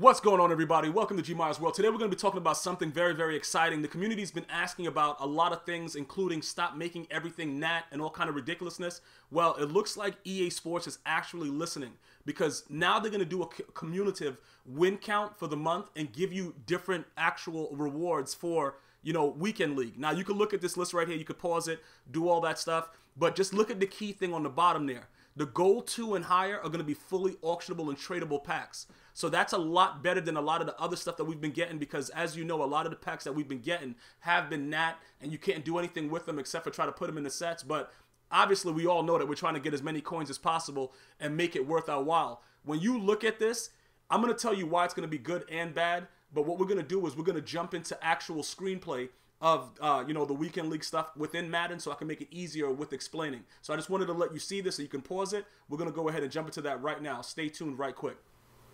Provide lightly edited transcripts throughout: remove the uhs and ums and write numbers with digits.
What's going on, everybody? Welcome to GmiasWorld. Today we're going to be talking about something very, very exciting. The community's been asking about a lot of things, including stop making everything nat and all kind of ridiculousness. Well, it looks like EA Sports is actually listening, because now they're going to do a cumulative win count for the month and give you different actual rewards for, you know, weekend league. Now, you can look at this list right here. You could pause it, do all that stuff, but just look at the key thing on the bottom there. The gold 2 and higher are going to be fully auctionable and tradable packs. So that's a lot better than a lot of the other stuff that we've been getting, because as you know, a lot of the packs that we've been getting have been nat, and you can't do anything with them except for try to put them in the sets. But obviously we all know that we're trying to get as many coins as possible and make it worth our while. When you look at this, I'm going to tell you why it's going to be good and bad, but what we're going to do is we're going to jump into actual screenplay of you know, the weekend league stuff within Madden, so I can make it easier with explaining. So I just wanted to let you see this so you can pause it. We're going to go ahead and jump into that right now. Stay tuned right quick.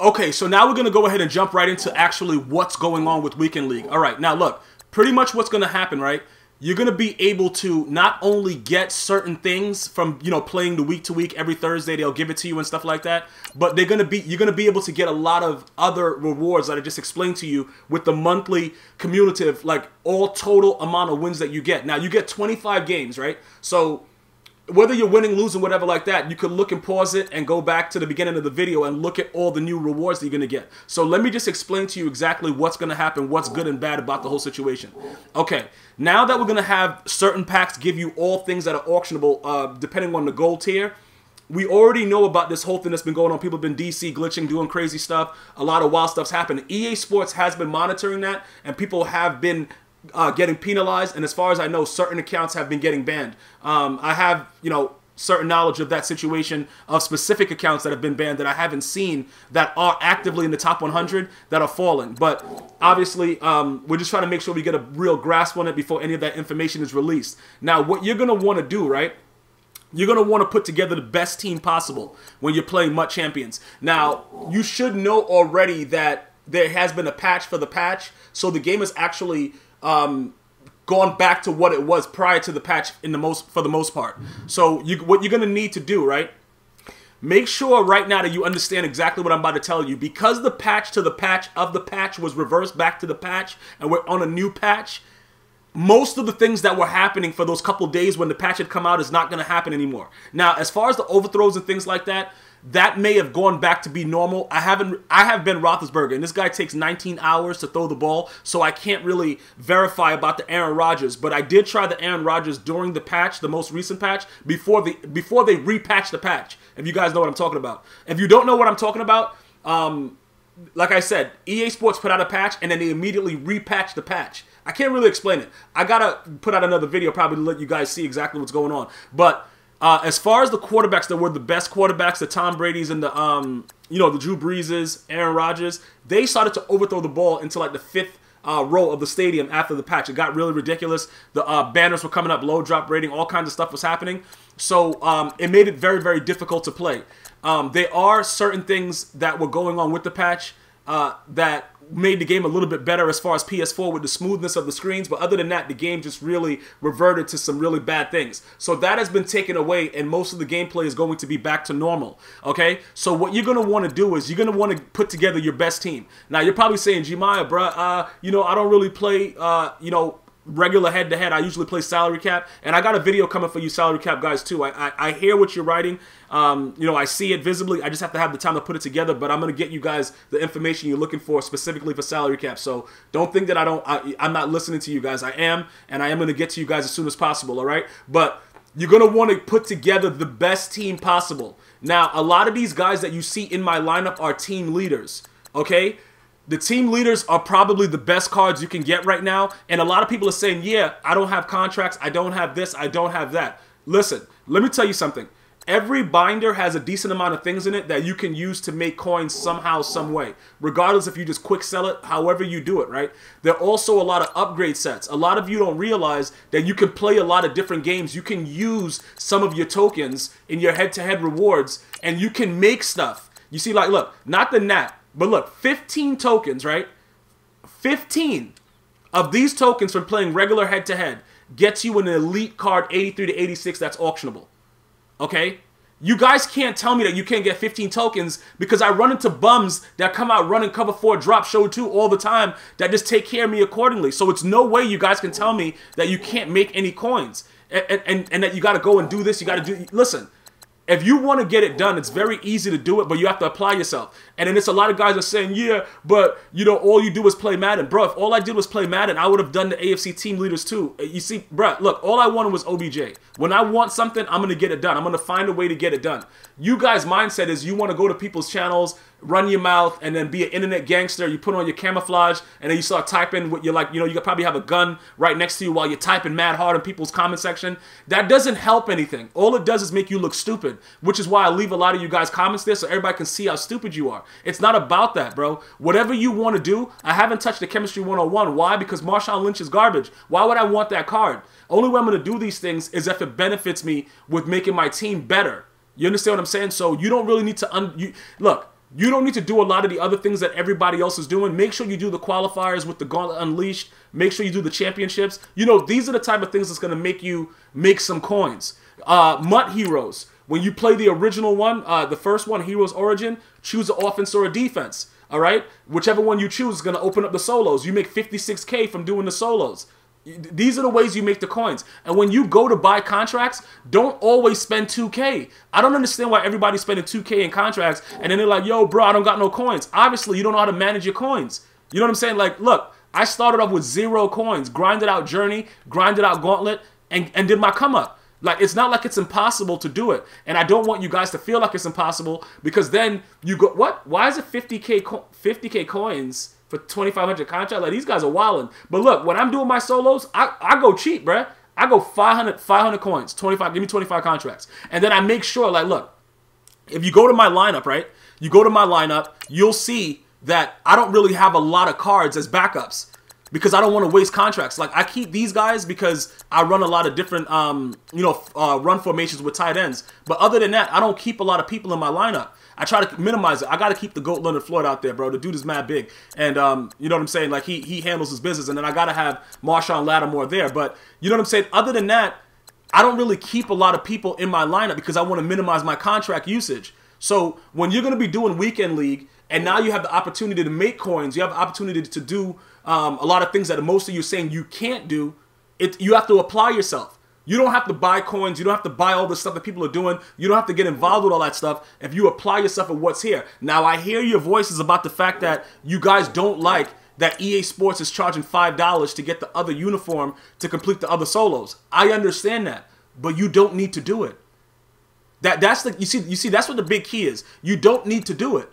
Okay, so now we're going to go ahead and jump right into actually what's going on with weekend league. All right, now look, pretty much what's going to happen, right? You're going to be able to not only get certain things from, you know, playing the week to week every Thursday, they'll give it to you and stuff like that, but you're going to be able to get a lot of other rewards that I just explained to you with the monthly cumulative, like all total amount of wins that you get. Now, you get 25 games, right? So whether you're winning, losing, whatever like that, you could look and pause it and go back to the beginning of the video and look at all the new rewards that you're going to get. So let me just explain to you exactly what's going to happen, what's good and bad about the whole situation. Okay, now that we're going to have certain packs give you all things that are auctionable depending on the gold tier, we already know about this whole thing that's been going on. People have been DC glitching, doing crazy stuff. A lot of wild stuff's happening. EA Sports has been monitoring that, and people have been getting penalized, and as far as I know, certain accounts have been getting banned. I have, you know, certain knowledge of that situation of specific accounts that have been banned that I haven't seen that are actively in the top 100 that are falling. But obviously, we're just trying to make sure we get a real grasp on it before any of that information is released. Now, what you're going to want to do, right? You're going to want to put together the best team possible when you're playing MUT Champions. Now, you should know already that there has been a patch for the patch, so the game is actually gone back to what it was prior to the patch for the most part. So what you're going to need to do, right? Make sure right now that you understand exactly what I'm about to tell you. Because the patch to the patch of the patch was reversed back to the patch, and we're on a new patch, most of the things that were happening for those couple days when the patch had come out is not going to happen anymore. Now, as far as the overthrows and things like that, that may have gone back to be normal. I have Ben Roethlisberger, and this guy takes 19 hours to throw the ball, so I can't really verify about the Aaron Rodgers. But I did try the Aaron Rodgers during the patch, the most recent patch, before they repatched the patch, if you guys know what I'm talking about. If you don't know what I'm talking about, like I said, EA Sports put out a patch, and then they immediately repatched the patch. I can't really explain it. I gotta put out another video probably to let you guys see exactly what's going on. But as far as the quarterbacks that were the best quarterbacks, the Tom Brady's and the you know, the Drew Breeses, Aaron Rodgers, they started to overthrow the ball into like the 5th row of the stadium after the patch. It got really ridiculous. The banners were coming up, low drop rating, all kinds of stuff was happening. So it made it very, very difficult to play. There are certain things that were going on with the patch that made the game a little bit better as far as PS4 with the smoothness of the screens, but other than that, the game just really reverted to some really bad things. So that has been taken away, and most of the gameplay is going to be back to normal, okay? So what you're going to want to do is you're going to want to put together your best team. Now, you're probably saying, Gmia, bruh, you know, I don't really play, you know, regular head-to-head. I usually play salary cap, and I got a video coming for you salary cap guys too. I hear what you're writing. You know, I see it visibly. I just have to have the time to put it together, but I'm going to get you guys the information you're looking for specifically for salary cap. So don't think that I'm not listening to you guys. I am, and I am going to get to you guys as soon as possible, all right? But you're going to want to put together the best team possible. Now, a lot of these guys that you see in my lineup are team leaders, okay? The team leaders are probably the best cards you can get right now. And a lot of people are saying, yeah, I don't have contracts. I don't have this. I don't have that. Listen, let me tell you something. Every binder has a decent amount of things in it that you can use to make coins somehow, some way. Regardless if you just quick sell it, however you do it, right? There are also a lot of upgrade sets. A lot of you don't realize that you can play a lot of different games. You can use some of your tokens in your head-to-head rewards, and you can make stuff. You see, like, look, not the nat. But look, 15 tokens, right? 15 of these tokens from playing regular head-to-head gets you an elite card 83 to 86 that's auctionable. Okay? You guys can't tell me that you can't get 15 tokens because I run into bums that come out running cover 4, drop show 2 all the time that just take care of me accordingly. So it's no way you guys can tell me that you can't make any coins and that you got to go and do this. You got to do, listen, if you want to get it done, it's very easy to do it, but you have to apply yourself. And then it's a lot of guys are saying, yeah, but, you know, all you do is play Madden. Bro, if all I did was play Madden, I would have done the AFC team leaders too. You see, bro, look, all I wanted was OBJ. When I want something, I'm going to get it done. I'm going to find a way to get it done. You guys' mindset is you want to go to people's channels, run your mouth, and then be an internet gangster. You put on your camouflage, and then you start typing what you're like, you know, you probably have a gun right next to you while you're typing mad hard in people's comment section. That doesn't help anything. All it does is make you look stupid, which is why I leave a lot of you guys comments there so everybody can see how stupid you are. It's not about that, bro. Whatever you want to do, I haven't touched the Chemistry 101. Why? Because Marshawn Lynch is garbage. Why would I want that card? Only way I'm going to do these things is if it benefits me with making my team better. You understand what I'm saying? So you don't really need to... Look, you don't need to do a lot of the other things that everybody else is doing. Make sure you do the qualifiers with the Gauntlet Unleashed. Make sure you do the championships. You know, these are the type of things that's going to make you make some coins. MUT Heroes. When you play the original one, the first one, Heroes Origin, choose an offense or a defense. All right? Whichever one you choose is going to open up the solos. You make 56K from doing the solos. These are the ways you make the coins. And when you go to buy contracts, don't always spend 2K. I don't understand why everybody's spending 2K in contracts and then they're like, yo, bro, I don't got no coins. Obviously, you don't know how to manage your coins. You know what I'm saying? Like, look, I started off with 0 coins, grinded out Journey, grinded out Gauntlet, and did my come up. Like, it's not like it's impossible to do it. And I don't want you guys to feel like it's impossible because then you go, what? Why is it 50K coins for 2,500 contract? Like, these guys are wilding. But look, when I'm doing my solos, I go cheap, bruh. I go 500 coins, 25, give me 25 contracts. And then I make sure, like, look, if you go to my lineup, right? You go to my lineup, you'll see that I don't really have a lot of cards as backups because I don't want to waste contracts. Like, I keep these guys because I run a lot of different, run formations with tight ends. But other than that, I don't keep a lot of people in my lineup. I try to minimize it. I got to keep the GOAT Leonard Floyd out there, bro. The dude is mad big. And, you know what I'm saying? Like, he handles his business. And then I got to have Marshawn Lattimore there. But, you know what I'm saying? Other than that, I don't really keep a lot of people in my lineup because I want to minimize my contract usage. So, when you're going to be doing Weekend League, and now you have the opportunity to make coins, you have the opportunity to do a lot of things that most of you are saying you can't do, you have to apply yourself. You don't have to buy coins. You don't have to buy all the stuff that people are doing. You don't have to get involved with all that stuff if you apply yourself at what's here. Now, I hear your voices about the fact that you guys don't like that EA Sports is charging $5 to get the other uniform to complete the other solos. I understand that, but you don't need to do it. That's the you see that's what the big key is. You don't need to do it.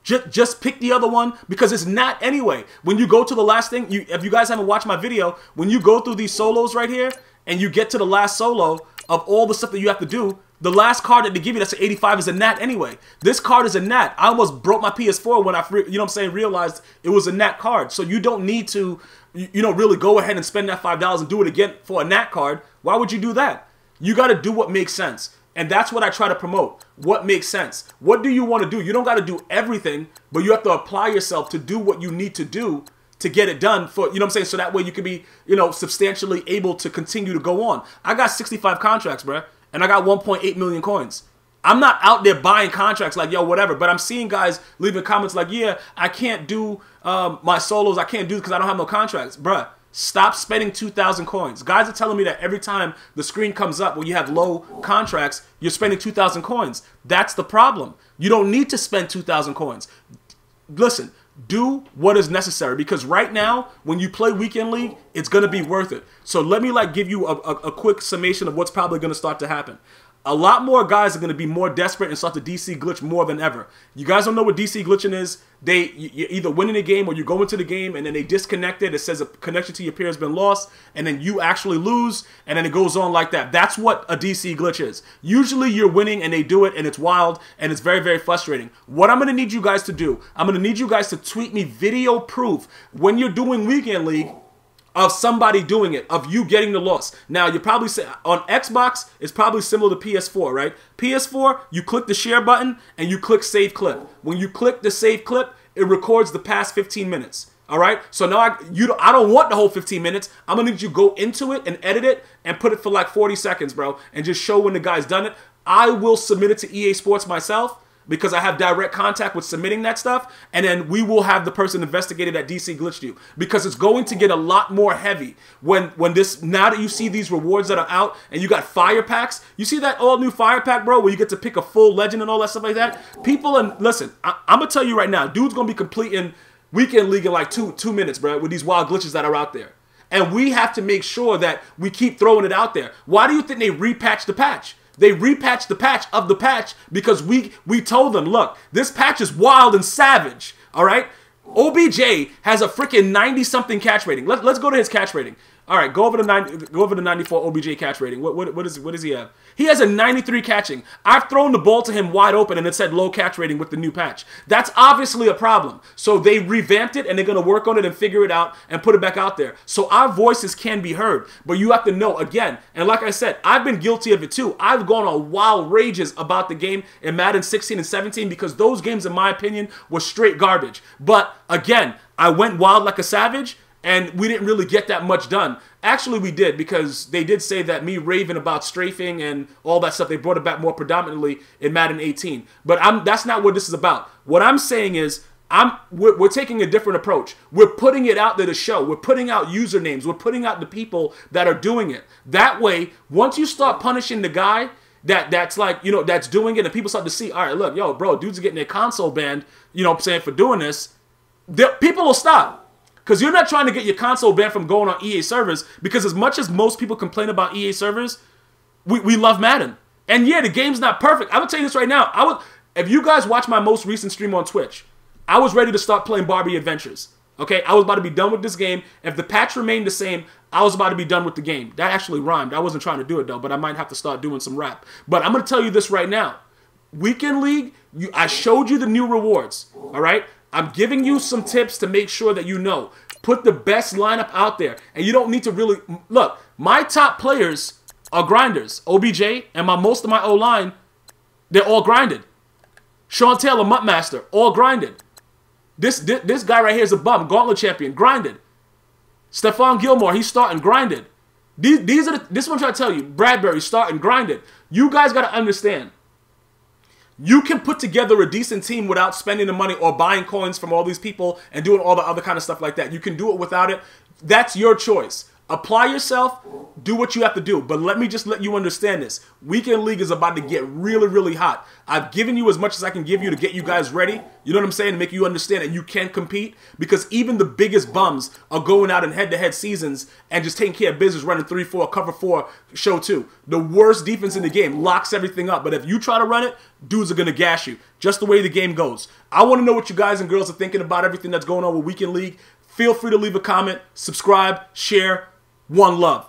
Just pick the other one because it's not anyway. When you go to the last thing, if you guys haven't watched my video, when you go through these solos right here and you get to the last solo of all the stuff that you have to do, the last card that they give you that's an 85 is a nat anyway. This card is a nat. I almost broke my PS4 when I, you know what I'm saying, realized it was a nat card. So you don't need to, really go ahead and spend that $5 and do it again for a nat card. Why would you do that? You got to do what makes sense. And that's what I try to promote. What makes sense? What do you want to do? You don't got to do everything, but you have to apply yourself to do what you need to do to get it done for, you know what I'm saying? So that way you can be, substantially able to continue to go on. I got 65 contracts, bruh, and I got 1.8 million coins. I'm not out there buying contracts like, yo, whatever, but I'm seeing guys leaving comments like, yeah, I can't do my solos. I can't do it because I don't have no contracts. Bruh, stop spending 2,000 coins. Guys are telling me that every time the screen comes up where you have low contracts, you're spending 2,000 coins. That's the problem. You don't need to spend 2,000 coins. Listen, do what is necessary because right now, when you play Weekend League, it's going to be worth it. So let me give you a quick summation of what's probably going to start to happen. A lot more guys are going to be more desperate and start to DC glitch more than ever. You guys don't know what DC glitching is. You're either winning a game or you go into the game and then they disconnect it. It says a connection to your peer has been lost and then you actually lose and then it goes on like that. That's what a DC glitch is. Usually you're winning and they do it and it's wild and it's very, very frustrating. What I'm going to need you guys to do, I'm going to need you guys to tweet me video proof when you're doing Weekend League of somebody doing it, of you getting the loss. Now, you probably say, on Xbox, it's probably similar to PS4, right? PS4, you click the share button, and you click save clip. When you click the save clip, it records the past 15 minutes. All right? So now I don't want the whole 15 minutes. I'm going to need you to go into it and edit it and put it for like 40 seconds, bro, and just show when the guy's done it. I will submit it to EA Sports myself, because I have direct contact with submitting that stuff, and then we will have the person investigated at DC glitched you, because it's going to get a lot more heavy when this, now that you see these rewards that are out and you got fire packs. You see that all new fire pack, bro, where you get to pick a full legend and all that stuff like that. People, and listen, I'm gonna tell you right now, dude's gonna be completing Weekend League in like two minutes, bro, with these wild glitches that are out there. And we have to make sure that we keep throwing it out there. Why do you think they repatched the patch? They repatched the patch of the patch because we told them, look, this patch is wild and savage, all right? OBJ has a freaking 90-something catch rating. Let's go to his catch rating. All right, go over the 94 OBJ catch rating. What does he have? He has a 93 catching. I've thrown the ball to him wide open and it said low catch rating with the new patch. That's obviously a problem. So they revamped it and they're going to work on it and figure it out and put it back out there. So our voices can be heard. But you have to know, again, and like I said, I've been guilty of it too. I've gone on wild rages about the game in Madden 16 and 17 because those games, in my opinion, were straight garbage. But again, I went wild like a savage, and we didn't really get that much done. Actually, we did, because they did say that me raving about strafing and all that stuff, they brought it back more predominantly in Madden 18. But that's not what this is about. What I'm saying is, we're taking a different approach. We're putting it out there to show. We're putting out usernames. We're putting out the people that are doing it. That way, once you start punishing the guy that's like, you know, that's doing it, and people start to see, all right, look, yo, bro, dudes are getting their console banned, you know what I'm saying, for doing this, people will stop. Because you're not trying to get your console banned from going on EA servers, because as much as most people complain about EA servers, we love Madden. And yeah, the game's not perfect. I will tell you this right now. If you guys watch my most recent stream on Twitch, I was ready to start playing Barbie Adventures. Okay, I was about to be done with this game. If the patch remained the same, I was about to be done with the game. That actually rhymed. I wasn't trying to do it though, but I might have to start doing some rap. But I'm going to tell you this right now. Weekend League, I showed you the new rewards, all right? I'm giving you some tips to make sure that you know. Put the best lineup out there. And you don't need to really... Look, my top players are grinders. OBJ and most of my O-line, they're all grinded. Sean Taylor, Muttmaster, all grinded. This guy right here is a bum. Gauntlet champion, grinded. Stephon Gilmore, he's starting, grinded. This one I'm trying to tell you. Bradbury, starting, grinded. You guys got to understand. You can put together a decent team without spending the money or buying coins from all these people and doing all the other kind of stuff like that. You can do it without it. That's your choice. Apply yourself, do what you have to do. But let me just let you understand this. Weekend League is about to get really, really hot. I've given you as much as I can give you to get you guys ready. You know what I'm saying? To make you understand that you can compete. Because even the biggest bums are going out in head-to-head seasons and just taking care of business, running 3-4, cover 4, show 2. The worst defense in the game locks everything up. But if you try to run it, dudes are going to gash you. Just the way the game goes. I want to know what you guys and girls are thinking about everything that's going on with Weekend League. Feel free to leave a comment, subscribe, share. One love.